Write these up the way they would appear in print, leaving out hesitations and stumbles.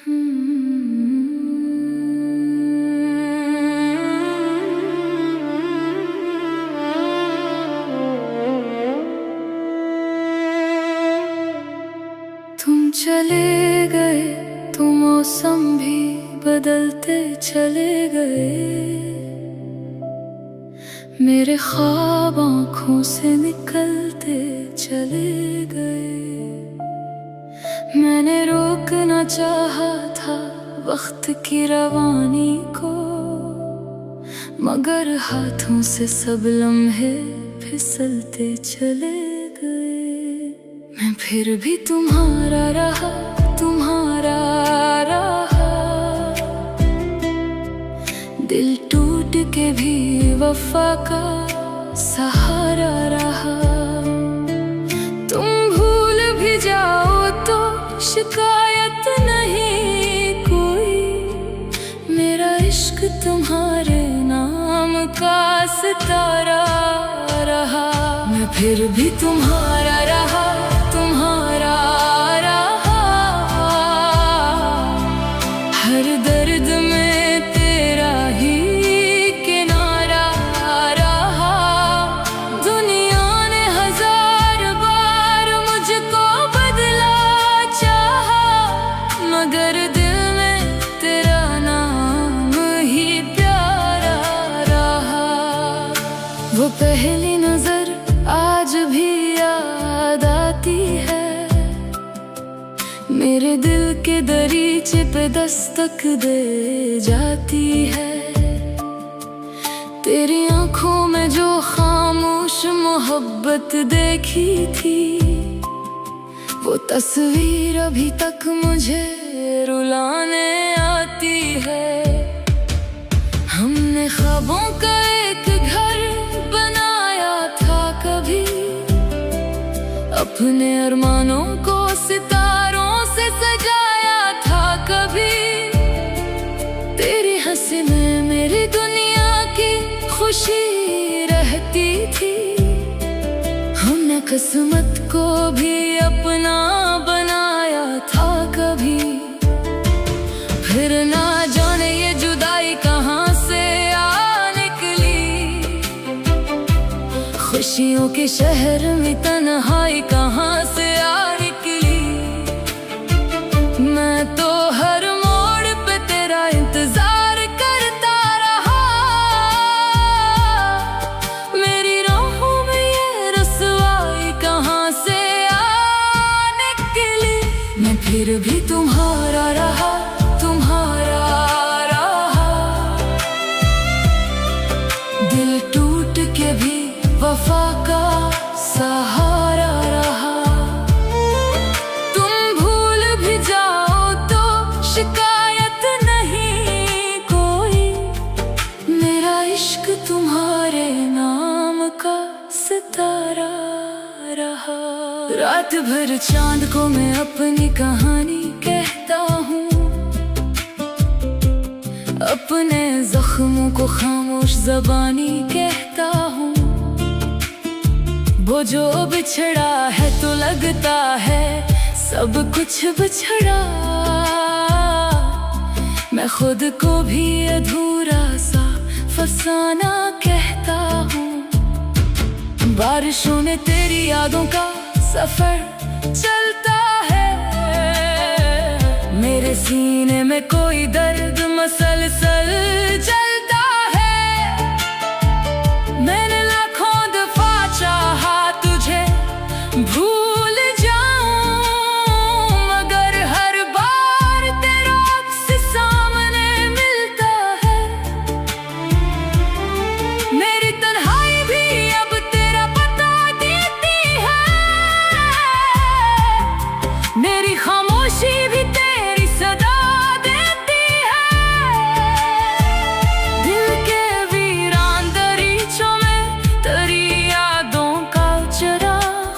तुम चले गए तो मौसम भी बदलते चले गए। मेरे ख्वाब आँखों से निकलते चले गए। मैंने रोकना चाहा था वक्त की रवानी को, मगर हाथों से सब लम्हे फिसलते चले गए। मैं फिर भी तुम्हारा रहा, तुम्हारा रहा। दिल टूट के भी वफा का सहारा रहा। तुम भूल भी जाओ तो शिकायत नहीं कोई। मेरा इश्क तुम्हारे नाम का सितारा रहा। मैं फिर भी तुम्हारा रहा, तुम्हारा रहा। हर दर्द में तेरा ही किनारा रहा। दुनिया ने हजार बार मुझको बदला चाहा, मगर दिल में तेरा नाम ही प्यारा रहा। वो पहली नजर आज भी याद आती है। मेरे दिल के दरीचे पे दस्तक दे जाती है। तेरी आंखों में जो खामोश मोहब्बत देखी थी, वो तस्वीर अभी तक मुझे रुलाने आती है। हमने ख्वाबों का एक घर बनाया था कभी, अपने अरमानों को सितारों से सजाया था कभी। तेरी हंसी में मेरी दुनिया की खुशी रहती थी। हमने किस्मत को भी अपना बनाया था कभी। फिर ना जाने ये जुदाई कहाँ से आ निकली। खुशियों के शहर में तन्हाई कहाँ से आ निकली। मैं तो हर मोड़ पे तेरा इंतजार करता रहा। मेरी राहों में ये रसवाई कहाँ से आ निकली। मैं फिर भी तुम्हारा रहा, तुम्हारा रहा। दिल टूट के भी वफा का सहारा रहा। तुम भूल भी जाओ तो शिकायत नहीं कोई। मेरा इश्क तुम्हारे नाम का सितारा रहा। रात भर चांद को मैं अपनी कहानी कहता हूँ। अपने जख्मों को खामोश ज़बानी कहता हूँ। वो जो बिछड़ा है तो लगता है सब कुछ बिछड़ा। मैं खुद को भी अधूरा सा फसाना कहता हूँ। बारिशों ने तेरी यादों का सफर चलता है। मेरे सीने में कोई दर्द मसलसल चलता है। मैंने लाखों दफा चाहा तुझे भूल जाऊं, मगर हर बार तेरा अक्स सामने मिलता है। मेरी तन्हाई भी अब तेरा बता देती है। मेरी खामोशी भी तेरी सदा देती है। दिल के वीरान दरीचों में तेरी यादों का चिराग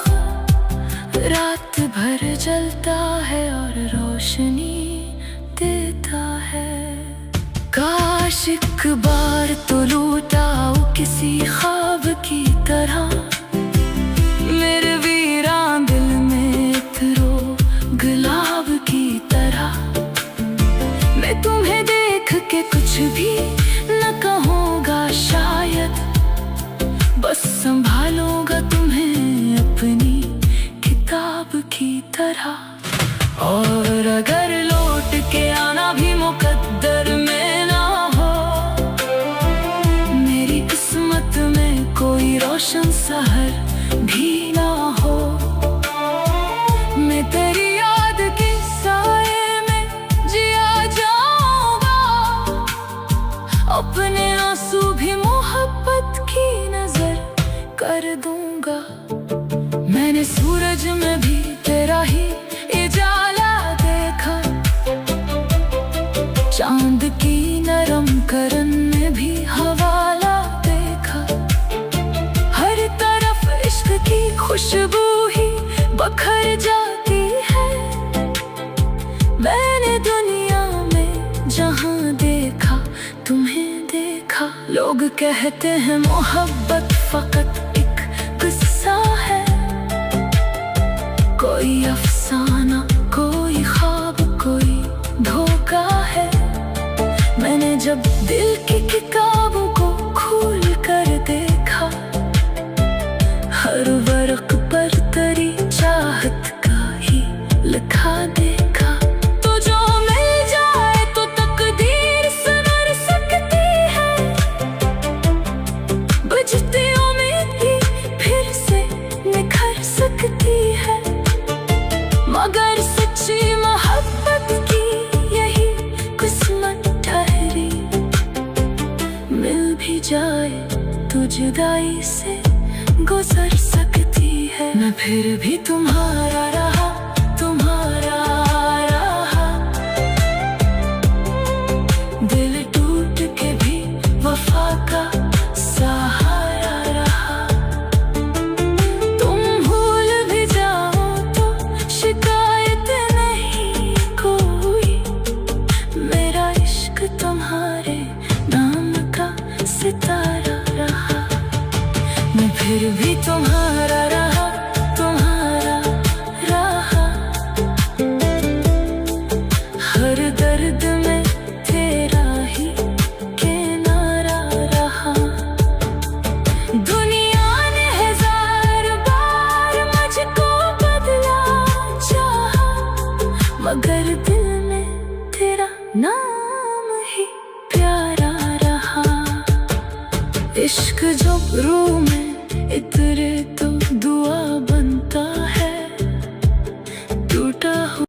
रात भर जलता है और रोशनी देता है। काश एक बार तो लूटाओ किसी ख्वाब की तरह। मेरे वीरान दिल में उतरो गुलाब की तरह। मैं तुम्हें देख के कुछ भी न कहूँगा शायद, बस संभालूंगा तुम्हें अपनी किताब की तरह। और अगर लौट के आना भी मुकद्दर में ना हो, मेरी किस्मत में कोई रोशन सहर भी ना हो, मैं तेरी याद के साए में जिया जाऊंगा, अपने आंसू भी मोहब्बत की नजर कर दूंगा। मैंने सूरज में भी तेरा ही उजाला देखा, चांद की नरम करन में भी हवाला देखा, हर तरफ इश्क की खुशबू ही बखर जाती है। मैंने दुनिया में जहां देखा तुम्हें देखा। लोग कहते हैं मोहब्बत फकत एक किस्सा है, कोई अफसाना, कोई ख्वाब, कोई धोखा है। मैंने जब दिल की किताबों को खोल कर देखा, हर वर्क पर तेरी चाहत का ही लिखा देखा। तो जो मिल जाए तो तकदीर संवर सकती है, बुझती उम्मीद भी फिर से निखर सकती है। मगर सच्ची मोहब्बत की यही किस्मत ठहरी, मिल भी जाए तो जुदाई से गुजर सकती है। मैं फिर भी तुम्हारा रहा, तुम्हारा रहा, दिल टूट के भी वफा का सहारा रहा। तुम भूल भी जाओ तो शिकायत नहीं कोई, मेरा इश्क तुम्हारे नाम का सितारा रहा। मैं फिर भी तुम्हारा रहा, तुम्हारा रहा, हर दर्द में तेरा ही किनारा रहा। दुनिया ने हजार बार मुझको बदला चाहा, मगर दिल में तेरा नाम ही प्यारा रहा। इश्क जब रूह में इतरे तो दुआ बनता है, टूटा हुआ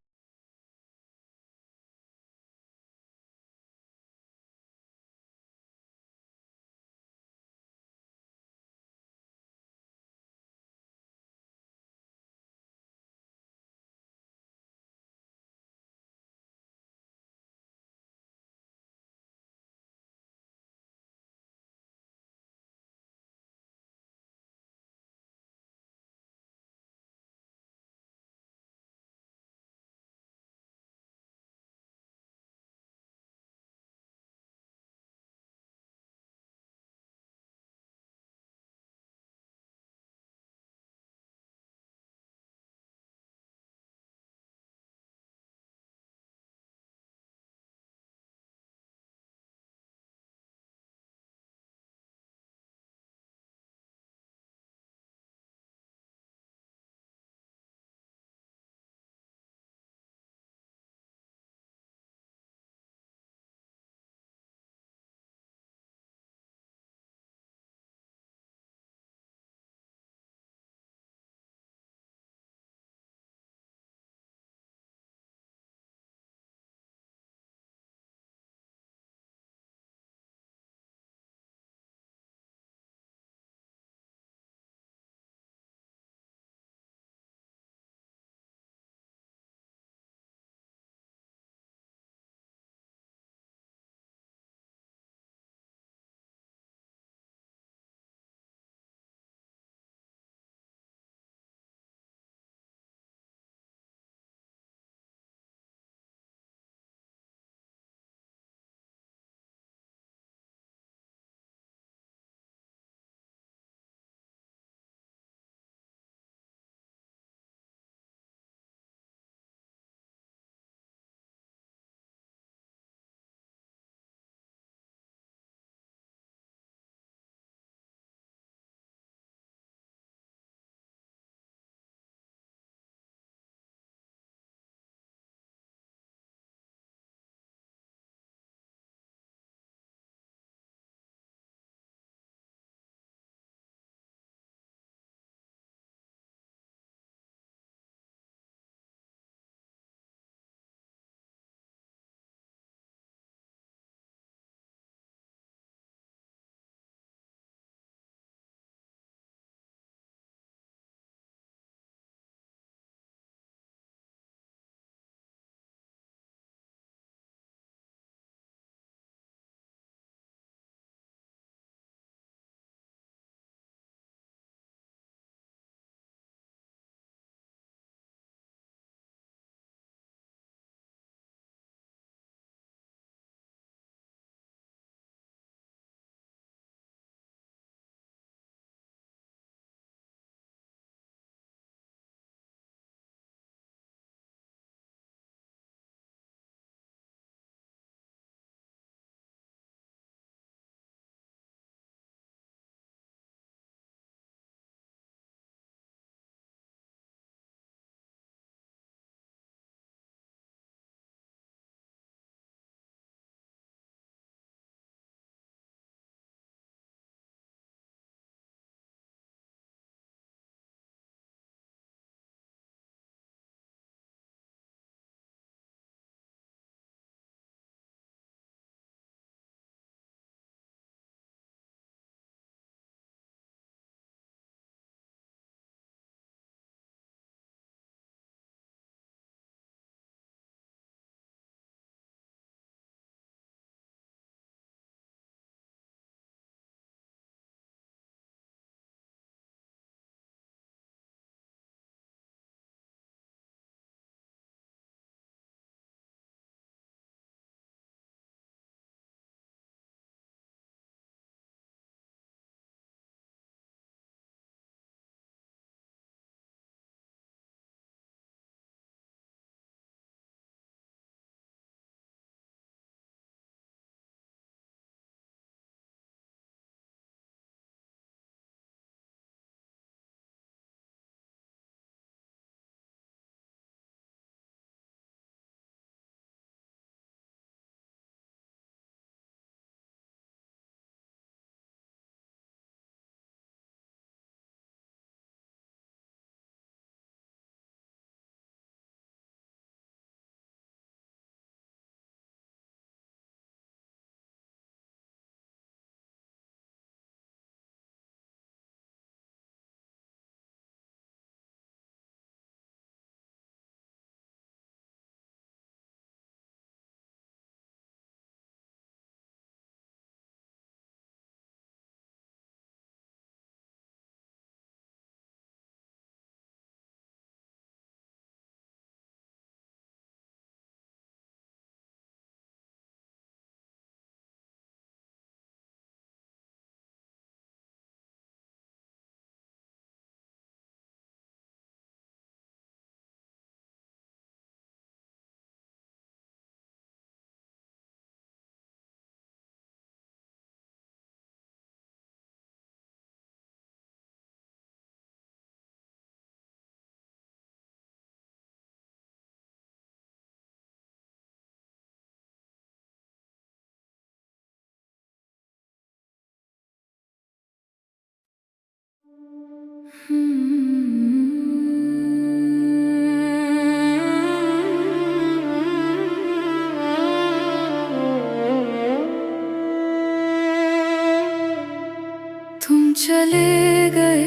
तुम चले गए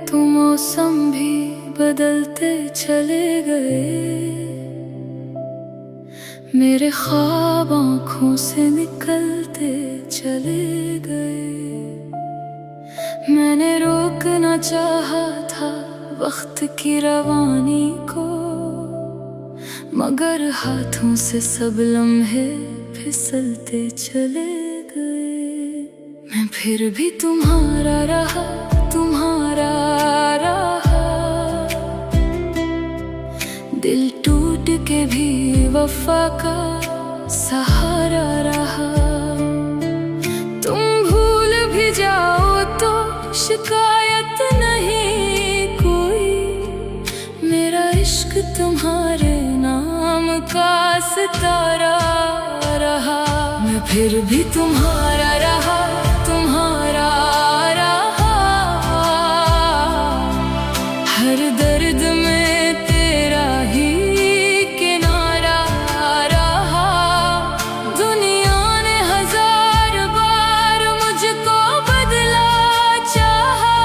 तो मौसम भी बदलते चले गए, मेरे ख्वाब आँखों से निकलते चले गए। मैंने रोकना चाहा था वक्त की रवानी को, मगर हाथों से सब लम्हे फिसलते चले गए। मैं फिर भी तुम्हारा रहा, तुम्हारा रहा, दिल टूट के भी वफा का सहारा रहा। तुम भूल भी जाओ तो शिकायत नहीं कोई, मेरा इश्क तुम्हारे नाम का सितारा रहा। मैं फिर भी तुम्हारा रहा, तुम्हारा रहा, हर दर्द में तेरा ही किनारा रहा। दुनिया ने हजार बार मुझको बदला चाहा,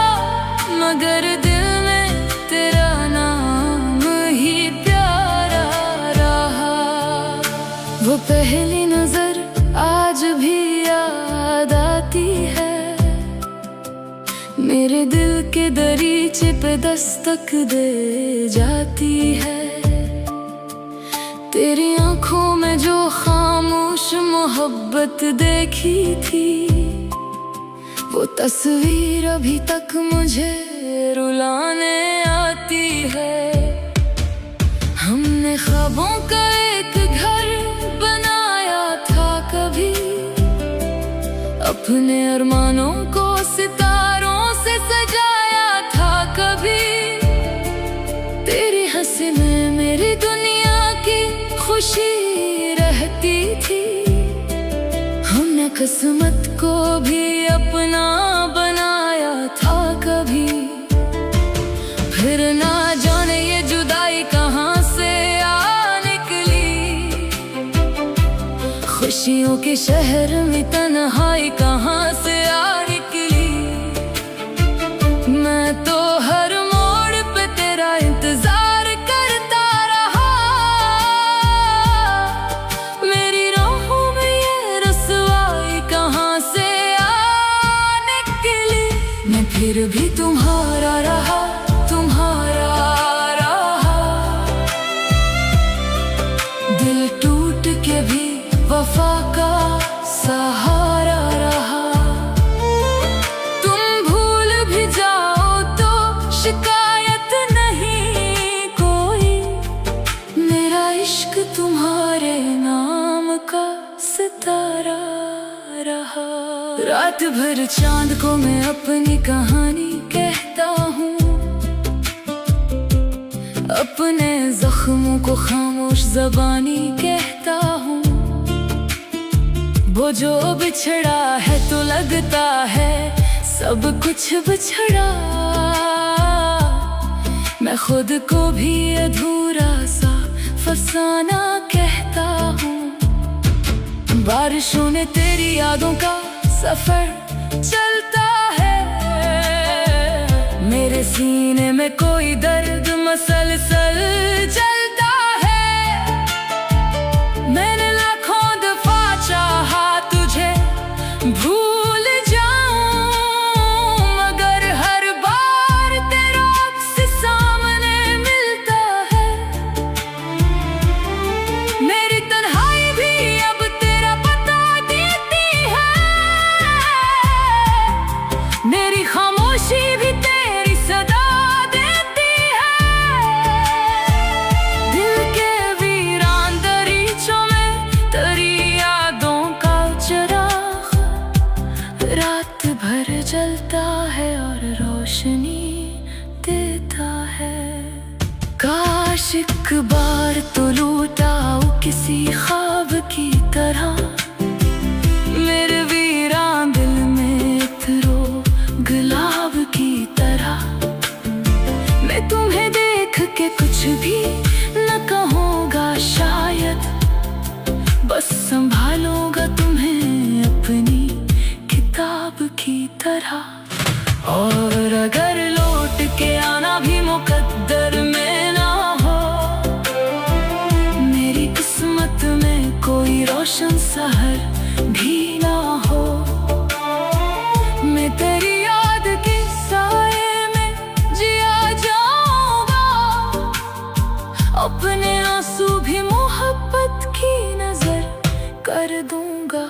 मगर दिल में तेरा नाम ही प्यारा रहा। वो पहली नजर आज भी याद आती है, मेरे दिल के दरीचे पे दस्तक दे जाती है। तेरी आंखों में जो खामोश मोहब्बत देखी थी, वो तस्वीर अभी तक मुझे रुलाने आती है। हमने ख्वाबों का एक घर बनाया था कभी, अपने अरमानों को सितारों से सजाया था कभी। तेरी हंसी में मेरी दुनिया की खुशी रहती थी। हमने किस्मत को भी अपना बनाया था कभी, फिर ना जाने ये जुदाई कहाँ से आ निकली। खुशियों के शहर में तन्हाई कहाँ से आ निकली। मैं तो हर मोड़ पे तेरा इंतजार करता रहा, मेरी राहों में ये रसवाई कहाँ से आ निकली। मैं फिर भी तुम्हारा रहा, तुम्हारा रहा, दिल टूट के भी वफा का सहारा रहा। तुम भूल भी जाओ तो शिकायत नहीं कोई, मेरा इश्क तुम्हारे नाम का सितारा रहा। रात भर चांद को मैं अपनी कहानी कहता हूँ, अपने जख्मों को खामोश ज़बानी कहता हूँ। वो जो बिछड़ा है तो लगता है सब कुछ बिछड़ा, मैं खुद को भी अधूरा सा फसाना कहता हूँ। बारिशों ने तेरी यादों का सफर चलता है, मेरे सीने में कोई दर्द मसलसल चलता है। मैंने लाखों दफा चाहा तुझे भूल जाऊं, मगर हर बार तेरा अक्स सामने मिलता है। मेरी तन्हाई भी अब तेरा बता देती है, मेरी खामोशी भी तेरी सदा देती है। दिल के वीरान दरीचों में तेरी यादों का चिराग रात भर जलता है और रोशनी देता है। काश एक बार तो लौटाओ किसी ख्वाब की तरह, मेरे वीरान दिल में उतरो गुलाब की तरह। तरह। और अगर लौट के आना भी मुकद्दर में ना हो, मेरी किस्मत में कोई रोशन सहर भी ना हो, मैं तेरी याद के साए में जिया जाऊंगा। अपने आंसू भी मोहब्बत की नजर कर दूंगा।